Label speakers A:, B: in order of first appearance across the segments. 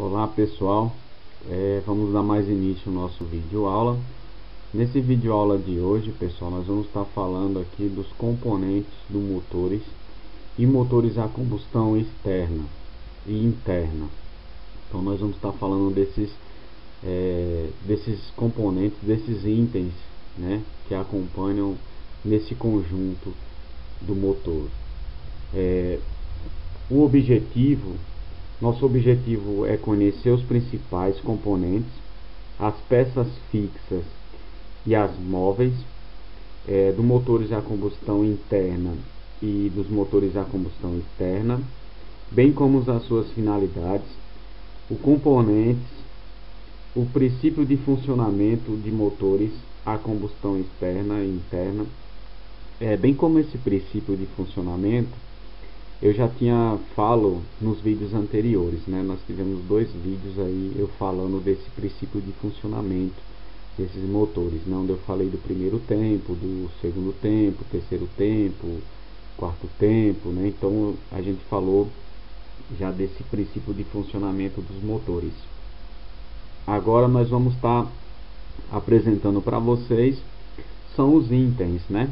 A: Olá pessoal, vamos dar mais início ao nosso vídeo aula. Nesse vídeo aula de hoje, pessoal, nós vamos estar falando aqui dos componentes dos motores e motores a combustão externa e interna. Então nós vamos estar falando desses componentes, desses itens, né, que acompanham nesse conjunto do motor. O nosso objetivo é conhecer os principais componentes, as peças fixas e as móveis dos motores a combustão interna e dos motores a combustão externa, bem como as suas finalidades, os componentes, o princípio de funcionamento de motores a combustão externa e interna. Bem como esse princípio de funcionamento, eu já tinha falado nos vídeos anteriores, né? Nós tivemos 2 vídeos aí eu falando desse princípio de funcionamento desses motores, né? Onde eu falei do primeiro tempo, do segundo tempo, terceiro tempo, quarto tempo, né? Então a gente falou já desse princípio de funcionamento dos motores. Agora nós vamos estar apresentando para vocês são os itens, né?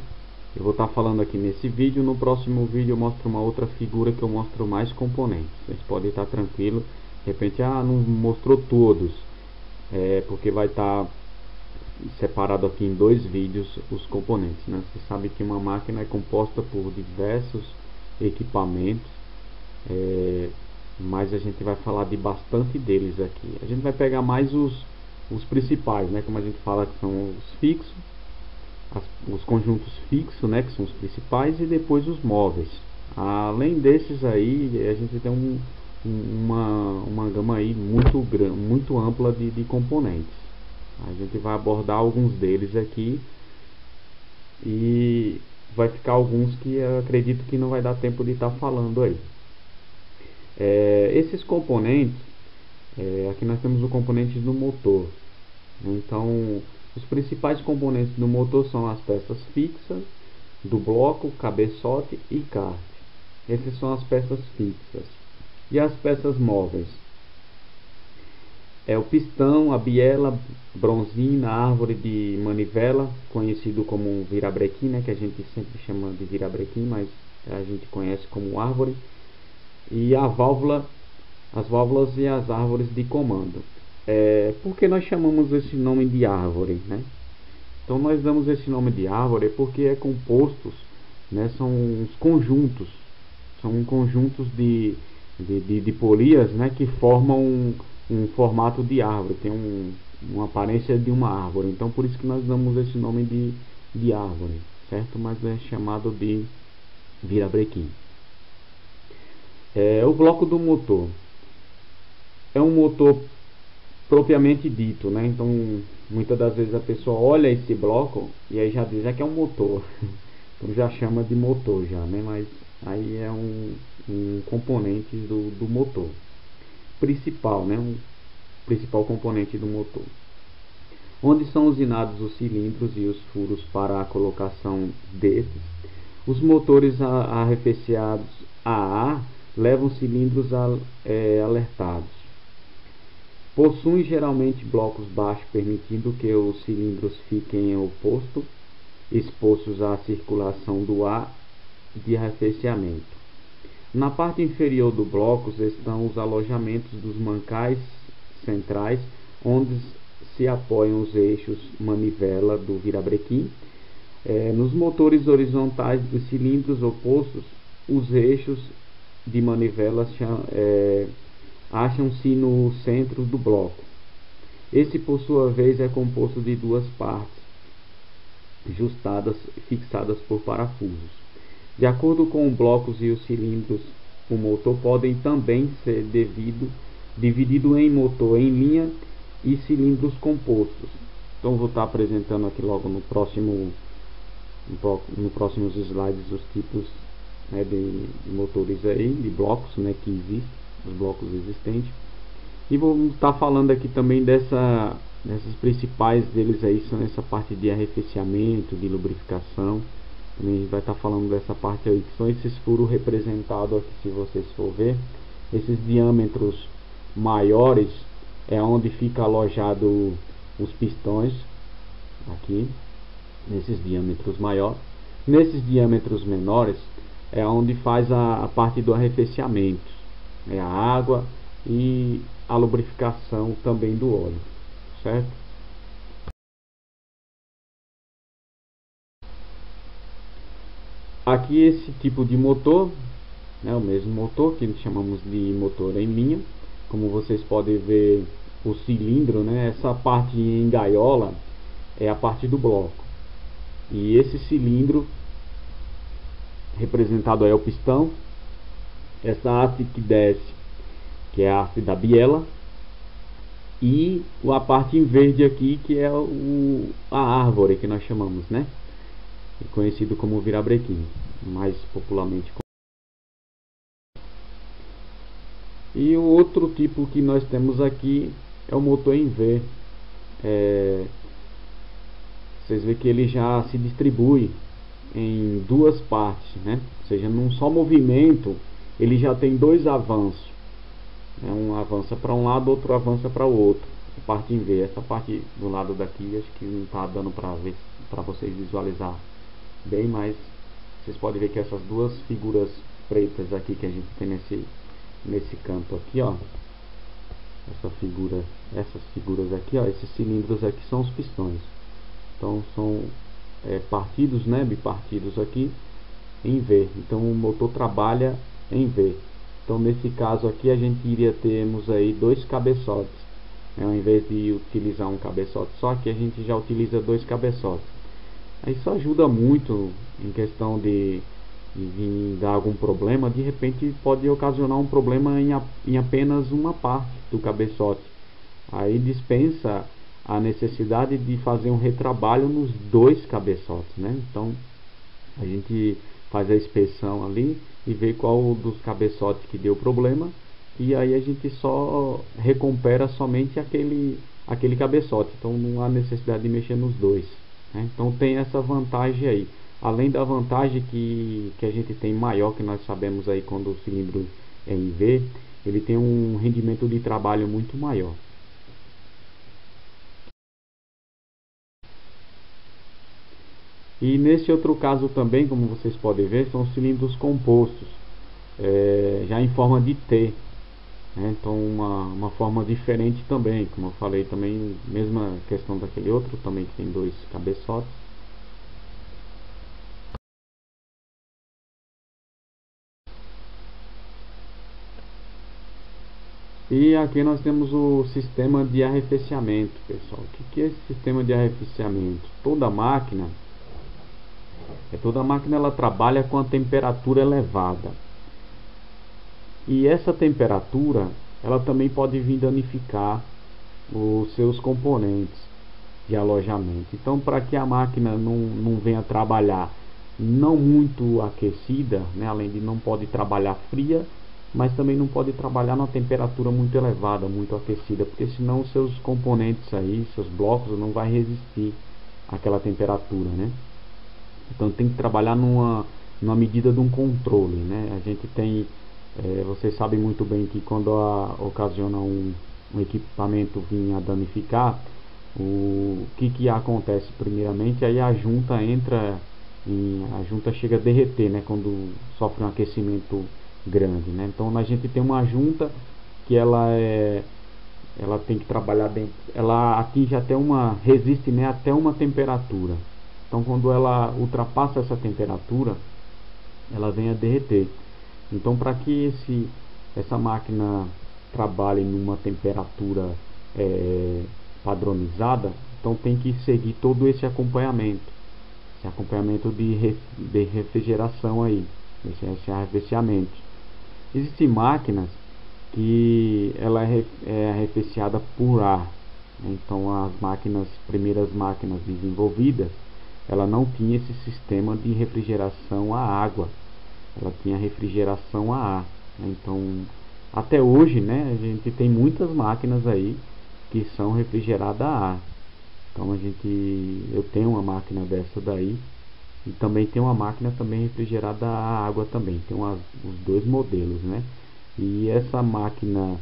A: Eu vou estar falando aqui nesse vídeo. No próximo vídeo eu mostro uma outra figura que eu mostro mais componentes. Vocês podem estar tranquilo. De repente, não mostrou todos, porque vai estar separado aqui em 2 vídeos os componentes, né? Você sabe que uma máquina é composta por diversos equipamentos, mas a gente vai falar de bastante deles aqui. A gente vai pegar mais os principais, né? Como a gente fala, que são os fixos, os conjuntos fixos, né, que são os principais, e depois os móveis. Além desses aí, a gente tem uma gama aí muito ampla de componentes. A gente vai abordar alguns deles aqui e vai ficar alguns que eu acredito que não vai dar tempo de estar falando aí. Esses componentes, aqui nós temos o componente do motor. Então, os principais componentes do motor são as peças fixas do bloco, cabeçote e kart. Essas são as peças fixas. E as peças móveis? O pistão, a biela, bronzina, a árvore de manivela, conhecido como virabrequim, né, que a gente sempre chama de virabrequim, mas a gente conhece como árvore. E a válvula, as válvulas e as árvores de comando. Por que nós chamamos esse nome de árvore, né? Então nós damos esse nome de árvore porque é compostos, né, são uns conjuntos, são conjuntos de polias, né, que formam um formato de árvore, tem uma aparência de uma árvore. Então por isso que nós damos esse nome de árvore, certo? Mas é chamado de virabrequim. O bloco do motor é um motor propriamente dito, né? Então muitas das vezes a pessoa olha esse bloco e aí já diz que é um motor, então já chama de motor já, né? Mas aí é um componente do motor principal, né? Um principal componente do motor, onde são usinados os cilindros e os furos para a colocação desses. Os motores arrefeceados a ar levam cilindros alertados. Possuem geralmente blocos baixos, permitindo que os cilindros fiquem expostos à circulação do ar de arrefecimento. Na parte inferior do bloco estão os alojamentos dos mancais centrais, onde se apoiam os eixos manivela do virabrequim. Nos motores horizontais dos cilindros opostos, os eixos de manivela acham-se no centro do bloco. Esse, por sua vez, é composto de 2 partes fixadas por parafusos. De acordo com os blocos e os cilindros, o motor podem também ser dividido em motor em linha e cilindros compostos. Então vou estar apresentando aqui logo nos próximos slides os tipos, né, de motores aí, de blocos, né, que existem, os blocos existentes. E vamos estar falando aqui também dessas principais deles aí, são essa parte de arrefecimento, de lubrificação. Também a gente vai estar falando dessa parte aí, que são esses furos representados aqui, se vocês for ver, esses diâmetros maiores é onde fica alojado os pistões, aqui, nesses diâmetros maiores. Nesses diâmetros menores é onde faz a parte do arrefecimento, a água e a lubrificação também do óleo, certo? Aqui esse tipo de motor, né, o mesmo motor que chamamos de motor em linha. Como vocês podem ver, o cilindro, né, essa parte em gaiola é a parte do bloco, e esse cilindro representado aí é o pistão, essa haste que desce, que é a haste da biela, e a parte em verde aqui, que é a árvore que nós chamamos, né, conhecido como virabrequim, mais popularmente. E o outro tipo que nós temos aqui é o motor em V. Vocês veem que ele já se distribui em duas partes, né? Ou seja, num só movimento ele já tem dois avanços, né? Um avança para um lado, outro avança para o outro. A parte em V, essa parte do lado daqui acho que não está dando para vocês visualizar bem, mas vocês podem ver que essas duas figuras pretas aqui que a gente tem nesse canto aqui, ó, essas figuras aqui, ó, esses cilindros aqui são os pistões. Então são partidos, né, bipartidos aqui em V. Então o motor trabalha em V. Então nesse caso aqui a gente iria termos aí dois cabeçotes, né? Ao invés de utilizar um cabeçote só, aqui a gente já utiliza dois cabeçotes. Isso ajuda muito em questão de vir dar algum problema. De repente pode ocasionar um problema em apenas uma parte do cabeçote. Aí dispensa a necessidade de fazer um retrabalho nos dois cabeçotes, né? Então a gente faz a inspeção ali e vê qual dos cabeçotes que deu problema, e aí a gente só recupera somente aquele cabeçote. Então não há necessidade de mexer nos dois, né? Então tem essa vantagem aí, além da vantagem que a gente tem maior, que nós sabemos aí, quando o cilindro é em V, ele tem um rendimento de trabalho muito maior. E nesse outro caso também, como vocês podem ver, são cilindros compostos, já em forma de T, né? Então uma forma diferente também, como eu falei também, mesma questão daquele outro também, que tem dois cabeçotes. E aqui nós temos o sistema de arrefecimento, pessoal. O que é esse sistema de arrefecimento? Toda máquina ela trabalha com a temperatura elevada. E essa temperatura, ela também pode vir danificar os seus componentes de alojamento. Então, para que a máquina não venha trabalhar não muito aquecida, né, além de não pode trabalhar fria, mas também não pode trabalhar numa temperatura muito elevada, muito aquecida, porque senão os seus componentes aí, seus blocos, não vai resistir àquela temperatura, né? Então tem que trabalhar numa medida de um controle, né? A gente tem, vocês sabem muito bem que quando ocasiona um equipamento vir a danificar, o que acontece primeiramente? Aí a junta a junta chega a derreter, né? Quando sofre um aquecimento grande, né? Então a gente tem uma junta que ela tem que trabalhar dentro, ela atinge resiste, né, até uma temperatura. Então quando ela ultrapassa essa temperatura, ela vem a derreter. Então para que essa máquina trabalhe numa temperatura padronizada, então tem que seguir todo esse acompanhamento de refrigeração aí, esse arrefecimento. Existem máquinas que ela é arrefecida por ar, né? Então as primeiras máquinas desenvolvidas, ela não tinha esse sistema de refrigeração a água, ela tinha refrigeração a ar, né? Então até hoje, né, a gente tem muitas máquinas aí que são refrigeradas a ar. Então eu tenho uma máquina dessa daí, e também tem uma máquina também refrigerada a água também. Tem os dois modelos, né? E essa máquina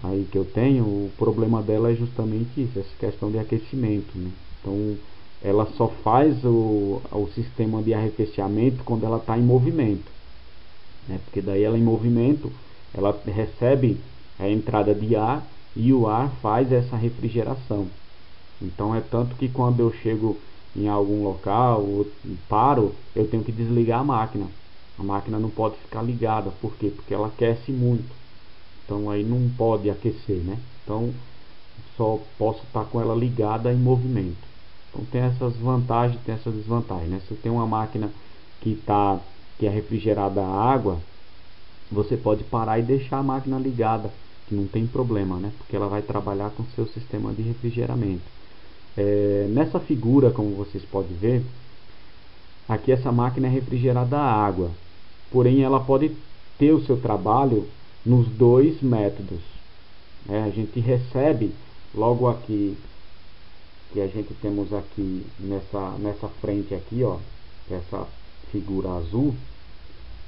A: aí que eu tenho, o problema dela é justamente isso, essa questão de aquecimento, né? Então ela só faz o sistema de arrefecimento quando ela está em movimento, né? Porque daí ela em movimento, ela recebe a entrada de ar e o ar faz essa refrigeração. Então é tanto que quando eu chego em algum local ou paro, eu tenho que desligar a máquina. A máquina não pode ficar ligada, por quê? Porque ela aquece muito. Então aí não pode aquecer, né? Então só posso estar com ela ligada em movimento. Então tem essas vantagens, tem essas desvantagens, né? Se tem uma máquina que é refrigerada a água, você pode parar e deixar a máquina ligada, que não tem problema, né? Porque ela vai trabalhar com seu sistema de refrigeramento. Nessa figura, como vocês podem ver, aqui essa máquina é refrigerada a água, porém ela pode ter o seu trabalho nos dois métodos, né? A gente recebe logo aqui, que a gente temos aqui nessa frente aqui, ó, essa figura azul,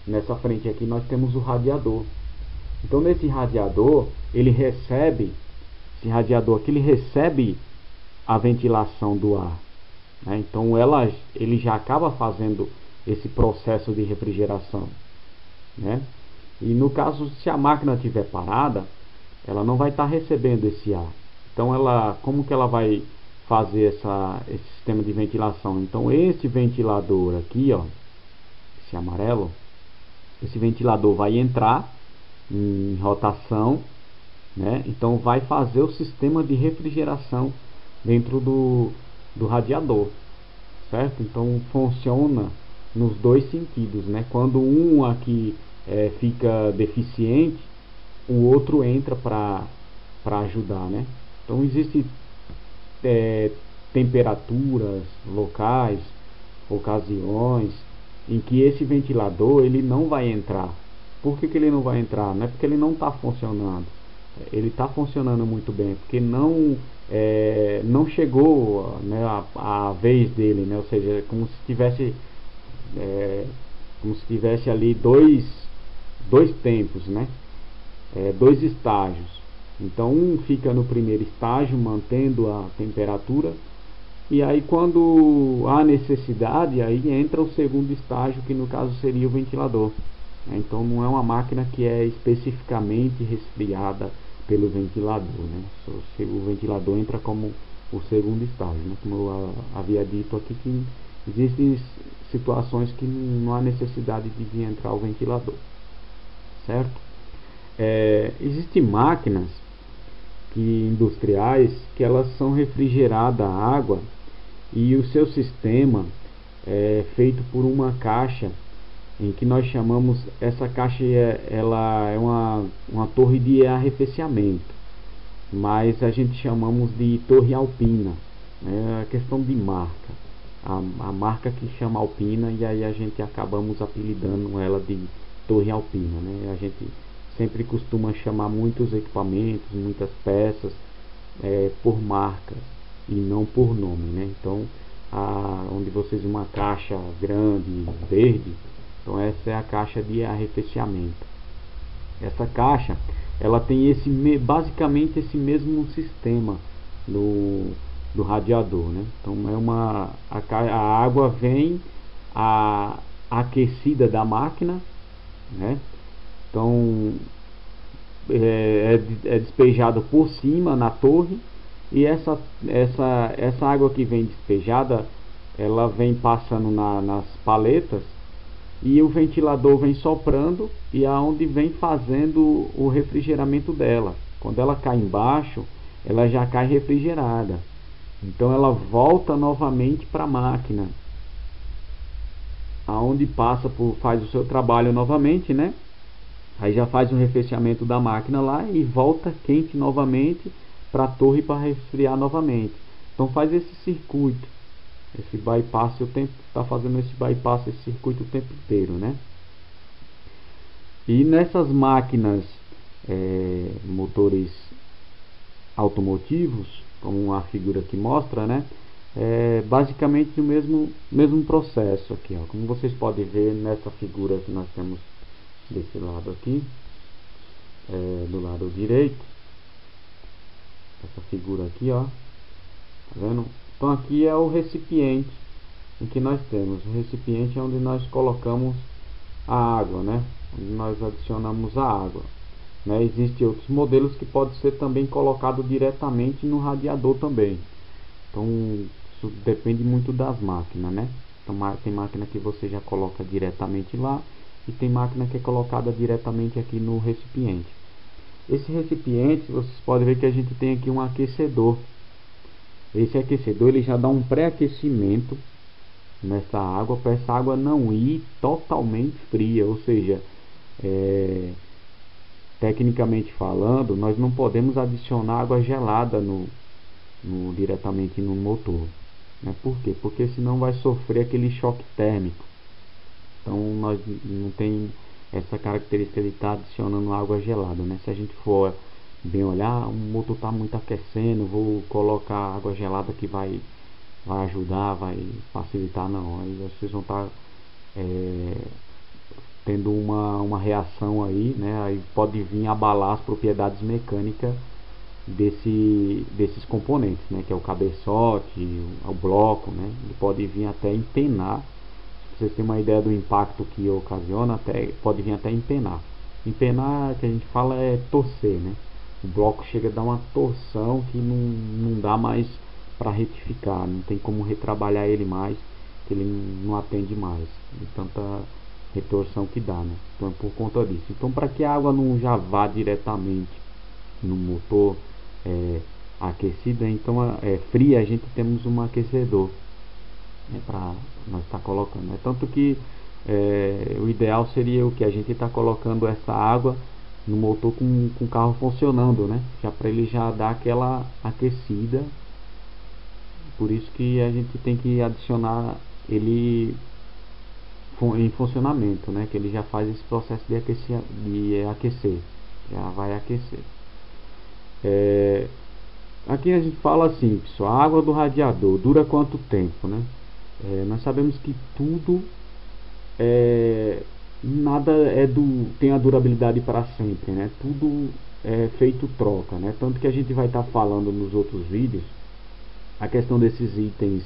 A: nessa frente aqui nós temos o radiador. Então nesse radiador, esse radiador aqui ele recebe a ventilação do ar, né? Então ele já acaba fazendo esse processo de refrigeração, né? E no caso, se a máquina estiver parada, ela não vai estar recebendo esse ar. Então como que ela vai fazer esse sistema de ventilação? Então esse ventilador aqui, ó, esse amarelo, esse ventilador vai entrar em rotação, né? Então vai fazer o sistema de refrigeração dentro do radiador, certo? Então funciona nos dois sentidos, né? Quando um aqui fica deficiente, o outro entra para ajudar, né? Então existe temperaturas locais, ocasiões em que esse ventilador ele não vai entrar. Por que ele não vai entrar? Não é porque ele não está funcionando. Ele está funcionando muito bem, porque não chegou, né, a vez dele, né? Ou seja, como se tivesse ali dois tempos, né? Dois estágios. Então um fica no primeiro estágio mantendo a temperatura, e aí quando há necessidade, aí entra o segundo estágio, que no caso seria o ventilador. Então não é uma máquina que é especificamente resfriada pelo ventilador, né? O ventilador entra como o segundo estágio, né? Como eu havia dito aqui, que existem situações que não há necessidade de vir entrar o ventilador, certo? Existem máquinas industriais que elas são refrigeradas a água, e o seu sistema é feito por uma caixa em que nós chamamos, essa caixa ela é uma torre de arrefecimento, mas a gente chamamos de torre alpina. É a questão de marca, a marca que chama Alpina, e aí a gente acabamos apelidando ela de torre alpina, né? A gente sempre costuma chamar muitos equipamentos, muitas peças por marca e não por nome, né? Então onde vocês veem uma caixa grande verde, então essa é a caixa de arrefecimento. Essa caixa ela tem basicamente esse mesmo sistema do radiador, né? Então a água vem aquecida da máquina, né? Então é despejada por cima na torre, e essa água que vem despejada, ela vem passando nas paletas, e o ventilador vem soprando, e aonde vem fazendo o refrigeramento dela. Quando ela cai embaixo, ela já cai refrigerada. Então ela volta novamente para a máquina, aonde faz o seu trabalho novamente, né? Aí já faz o arrefecimento da máquina lá e volta quente novamente para a torre para resfriar novamente. Então faz esse circuito, esse bypass, está fazendo esse bypass, esse circuito o tempo inteiro, né? E nessas máquinas, motores automotivos, como a figura que mostra, né? Basicamente o mesmo processo aqui, ó. Como vocês podem ver nessa figura que nós temos desse lado aqui, do lado direito, essa figura aqui, ó, tá vendo? Então aqui é o recipiente em que nós temos. O recipiente é onde nós colocamos a água, né? Onde nós adicionamos a água, né? Existem outros modelos que pode ser também colocado diretamente no radiador também. Então isso depende muito das máquinas, né? Então, tem máquina que você já coloca diretamente lá e tem máquina que é colocada diretamente aqui no recipiente. Esse recipiente, vocês podem ver que a gente tem aqui um aquecedor. Esse aquecedor ele já dá um pré-aquecimento nessa água, para essa água não ir totalmente fria, ou seja, tecnicamente falando, nós não podemos adicionar água gelada diretamente no motor, né? Por quê? Porque senão vai sofrer aquele choque térmico. Então nós não tem essa característica de estar adicionando água gelada, né? Se a gente for bem olhar, o motor está muito aquecendo, vou colocar água gelada que vai ajudar, vai facilitar, não. Aí vocês vão estar tendo uma reação aí, né? Aí pode vir abalar as propriedades mecânicas desses componentes, né? Que é o cabeçote, o bloco, né? Ele pode vir até empenar. Pra vocês terem uma ideia do impacto que ocasiona, pode vir até empenar. Empenar, que a gente fala, é torcer, né? O bloco chega a dar uma torção que não dá mais para retificar, não tem como retrabalhar ele mais, que ele não atende mais de tanta retorção que dá, né? Então é por conta disso. Então, para que a água não já vá diretamente no motor aquecida, então fria, a gente temos um aquecedor, né, para nós estar colocando, né? Tanto que o ideal seria o que a gente está colocando essa água no motor com o carro funcionando, né? Já para ele já dar aquela aquecida. Por isso que a gente tem que adicionar ele em funcionamento, né? Que ele já faz esse processo de aquecer, já vai aquecer. Aqui a gente fala assim, pessoal, a água do radiador dura quanto tempo, né? Nós sabemos que tudo nada tem a durabilidade para sempre, né? Tudo é feito troca, né? Tanto que a gente vai estar falando nos outros vídeos a questão desses itens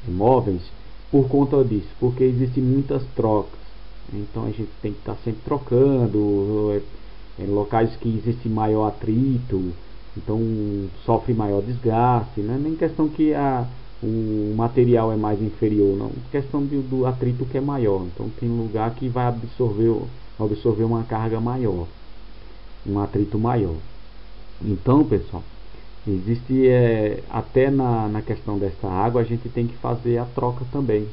A: imóveis por conta disso, porque existem muitas trocas. Então a gente tem que estar sempre trocando, em locais que existe maior atrito, então sofre maior desgaste, né? Nem questão que o material é mais inferior, não, questão do atrito que é maior. Então tem lugar que vai absorver uma carga maior, um atrito maior. Então, pessoal, existe até na questão dessa água a gente tem que fazer a troca também.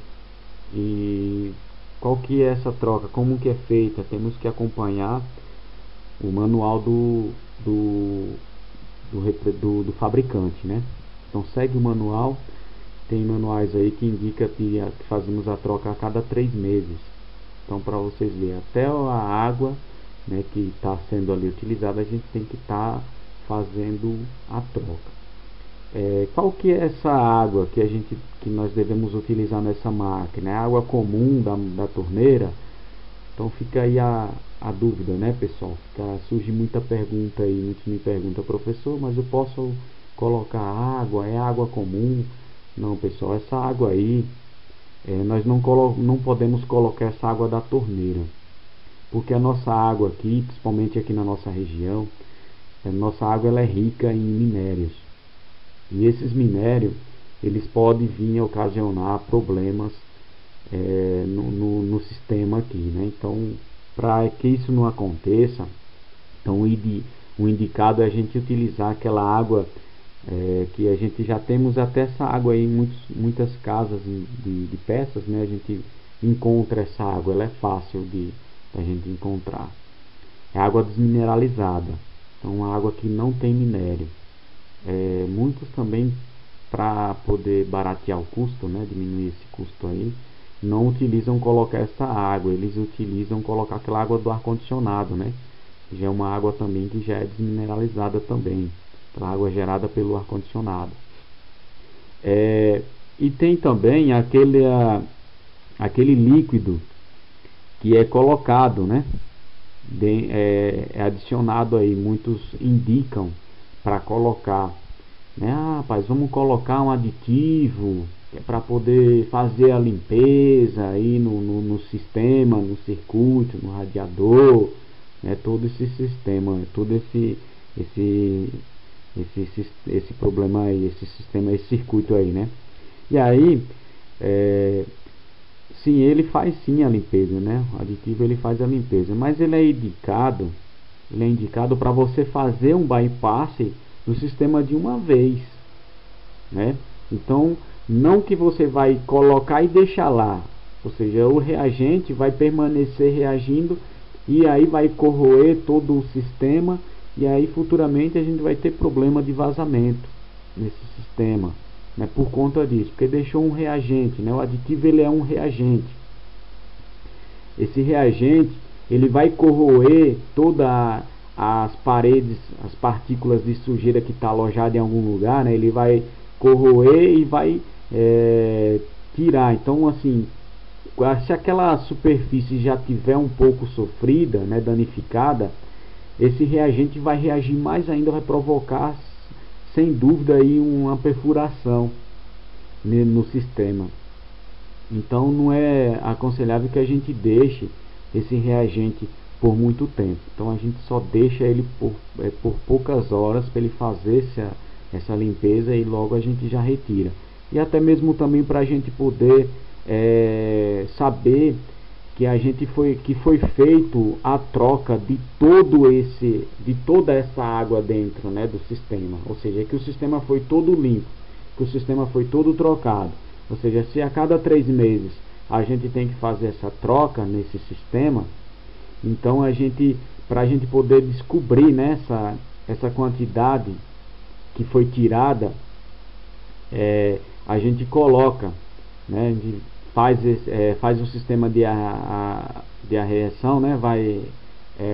A: E qual que é essa troca? Como que é feita? Temos que acompanhar o manual do fabricante, né? Então segue o manual. Tem manuais aí que indica que fazemos a troca a cada 3 meses. Então, para vocês verem, até a água, né, que está sendo ali utilizada, a gente tem que estar fazendo a troca. Qual que é essa água que nós devemos utilizar nessa máquina? É a água comum da torneira? Então fica aí a dúvida, né, pessoal? Surge muita pergunta aí, muitos me perguntam, professor, mas eu posso colocar água? É água comum? Não, pessoal, essa água aí, nós não podemos colocar essa água da torneira, porque a nossa água aqui, principalmente aqui na nossa região, a nossa água ela é rica em minérios, e esses minérios eles podem vir a ocasionar problemas no sistema aqui, né? Então, para que isso não aconteça, então o indicado é a gente utilizar aquela água que a gente já temos até essa água aí em muitas casas de peças, né? A gente encontra essa água, ela é fácil de a gente encontrar. É água desmineralizada, então uma água que não tem minério. Muitos também, para poder baratear o custo, né, diminuir esse custo aí, não utilizam colocar essa água, eles utilizam colocar aquela água do ar condicionado, né? Já é uma água também que já é desmineralizada também, aquela água gerada pelo ar condicionado. E tem também aquele líquido que é colocado, né? É adicionado aí, muitos indicam para colocar, né? Ah, rapaz, vamos colocar um aditivo para poder fazer a limpeza aí no sistema, no circuito, no radiador, né? Todo esse sistema, todo esse problema aí, esse sistema, esse circuito aí, né? E aí, sim, ele faz sim a limpeza, né? O aditivo ele faz a limpeza, mas ele é indicado para você fazer um bypass do sistema de uma vez, né? Então, não que você vai colocar e deixar lá, ou seja, o reagente vai permanecer reagindo e aí vai corroer todo o sistema e aí futuramente a gente vai ter problema de vazamento nesse sistema, né, por conta disso, porque deixou um reagente, né? O aditivo ele é um reagente. Esse reagente ele vai corroer toda as paredes, as partículas de sujeira que está alojada em algum lugar, né? Ele vai corroer e vai tirar. Então, assim, se aquela superfície já tiver um pouco sofrida, né, danificada, esse reagente vai reagir mais ainda, vai provocar sem dúvida aí uma perfuração no sistema. Então não é aconselhável que a gente deixe esse reagente por muito tempo. Então a gente só deixa ele por poucas horas para ele fazer essa limpeza e logo a gente já retira. E até mesmo também para a gente poder saber que foi feito a troca de toda essa água dentro, né, do sistema, ou seja, que o sistema foi todo limpo, que o sistema foi todo trocado. Ou seja, se a cada 3 meses a gente tem que fazer essa troca nesse sistema, então para a gente poder descobrir, né, essa quantidade que foi tirada, a gente coloca, né, faz um sistema de arreação, né?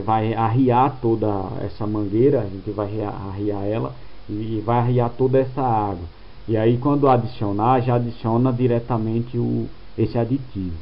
A: Vai arriar toda essa mangueira, a gente vai arriar ela e vai arriar toda essa água. E aí quando adicionar, já adiciona diretamente esse aditivo.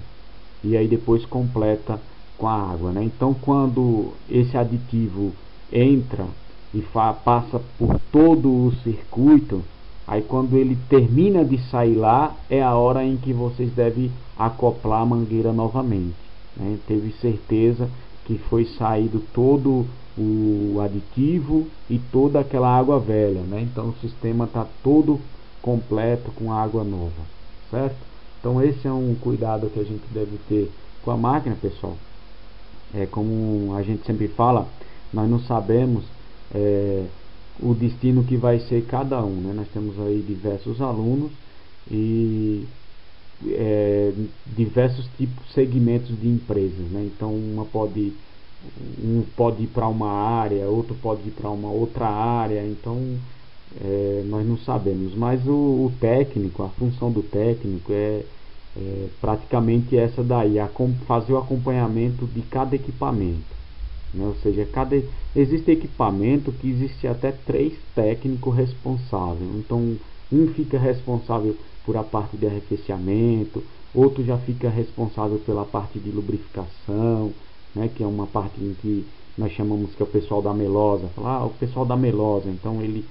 A: E aí depois completa com a água, né? Então quando esse aditivo entra e passa por todo o circuito, aí quando ele termina de sair lá, é a hora em que vocês devem acoplar a mangueira novamente, né? Teve certeza que foi saído todo o aditivo e toda aquela água velha, né? Então o sistema está todo completo com água nova, certo? Então esse é um cuidado que a gente deve ter com a máquina, pessoal. Como a gente sempre fala, nós não sabemos o destino que vai ser cada um, né? Nós temos aí diversos alunos e diversos tipos, segmentos de empresas, né? Então um pode ir para uma área, outro pode ir para uma outra área, então nós não sabemos, mas o técnico, a função do técnico é praticamente essa daí, fazer o acompanhamento de cada equipamento, né? Ou seja, existe equipamento que existe até 3 técnicos responsáveis. Então um fica responsável por a parte de arrefecimento, outro já fica responsável pela parte de lubrificação, né, que é uma parte em que nós chamamos que é o pessoal da melosa. O pessoal da melosa, então ele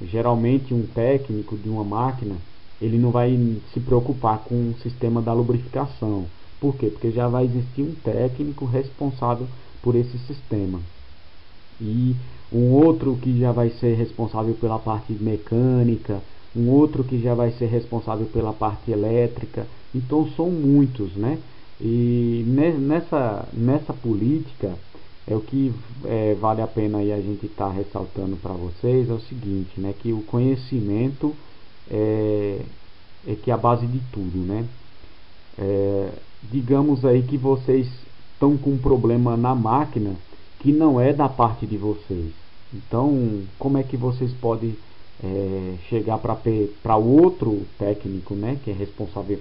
A: geralmente um técnico de uma máquina, ele não vai se preocupar com o sistema da lubrificação. Por quê? Porque já vai existir um técnico responsável por esse sistema. E um outro que já vai ser responsável pela parte mecânica, um outro que já vai ser responsável pela parte elétrica. Então são muitos, né? E nessa política o que vale a pena aí a gente estar ressaltando para vocês é o seguinte, né? Que o conhecimento é que é a base de tudo, né? Digamos aí que vocês estão com um problema na máquina que não é da parte de vocês. Então, como é que vocês podem chegar para o outro técnico, né, que é responsável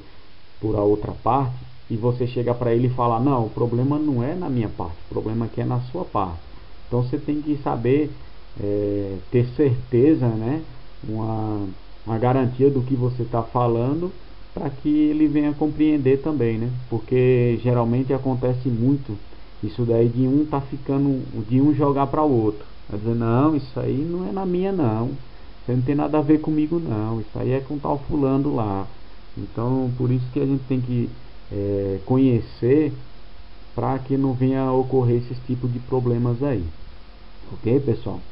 A: por a outra parte, e você chega para ele e fala: não, o problema não é na minha parte, o problema aqui é na sua parte. Então você tem que saber ter certeza, né, uma garantia do que você está falando, para que ele venha compreender também, né? Porque geralmente acontece muito isso daí de um jogar para o outro. Vai dizer, não, isso aí não é na minha não, isso aí não tem nada a ver comigo não, isso aí é com tal fulano lá. Então por isso que a gente tem que conhecer, para que não venha a ocorrer esses tipos de problemas aí. Ok, pessoal?